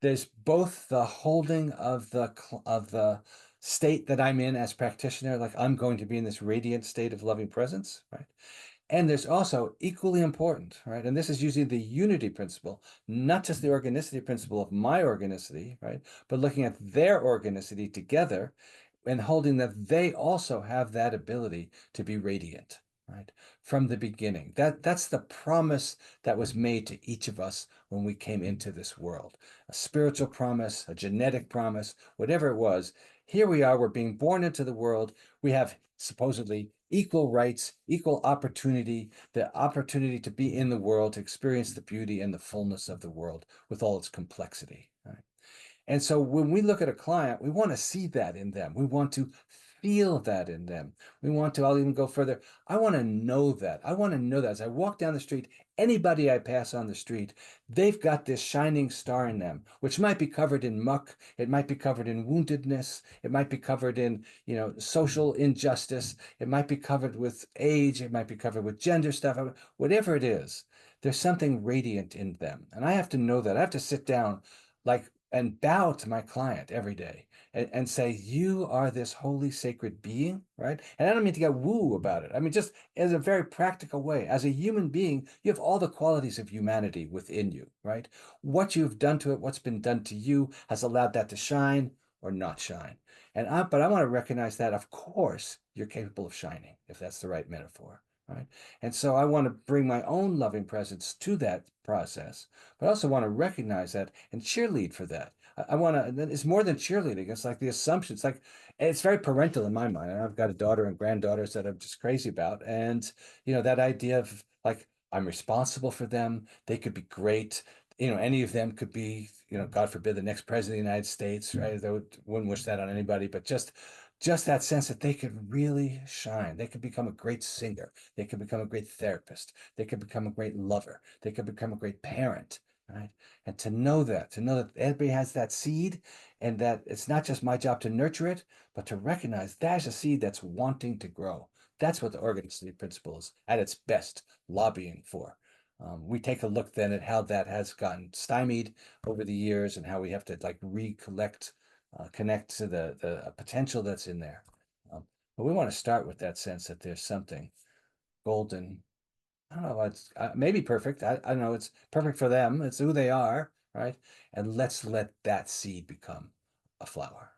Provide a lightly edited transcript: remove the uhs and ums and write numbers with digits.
there's both the holding of the state that I'm in as practitioner, like I'm going to be in this radiant state of loving presence, right? And there's also equally important, right? And this is using the unity principle, not just the organicity principle of my organicity, right? But looking at their organicity together and holding that they also have that ability to be radiant, right? From the beginning. That's the promise that was made to each of us when we came into this world. A spiritual promise, a genetic promise, whatever it was. Here we are, we're being born into the world. We have supposedly equal rights, equal opportunity, the opportunity to be in the world, to experience the beauty and the fullness of the world with all its complexity. Right? And so when we look at a client, we want to see that in them. We want to feel that in them. We want to, I'll even go further. I want to know that. I want to know that as I walk down the street, anybody I pass on the street, they've got this shining star in them, which might be covered in muck. It might be covered in woundedness. It might be covered in, social injustice. It might be covered with age. It might be covered with gender stuff. Whatever it is, there's something radiant in them. And I have to know that. I have to sit down like and bow to my client every day and say, you are this holy, sacred being, right? And I don't mean to get woo about it. I mean, just as a very practical way, as a human being, you have all the qualities of humanity within you, right? What you've done to it, what's been done to you has allowed that to shine or not shine. But I want to recognize that, of course, you're capable of shining, if that's the right metaphor. Right. And so I want to bring my own loving presence to that process, but I also want to recognize that and cheerlead for that. I want to, it's more than cheerleading. It's like the assumption. It's like, it's very parental in my mind. And I've got a daughter and granddaughters that I'm just crazy about. And, that idea of like, I'm responsible for them. They could be great. Any of them could be, God forbid, the next president of the United States, right? Wouldn't wish that on anybody, but just that sense that they could really shine. They could become a great singer. They could become a great therapist. They could become a great lover. They could become a great parent, right? And to know that everybody has that seed and that it's not just my job to nurture it, but to recognize there's a seed that's wanting to grow. That's what the organicity principle is at its best lobbying for. We take a look then at how that has gotten stymied over the years and how we have to like recollect connect to the potential that's in there. But we want to start with that sense that there's something golden. I don't know, it's maybe perfect. I don't know, it's perfect for them. It's who they are, right? And let's let that seed become a flower.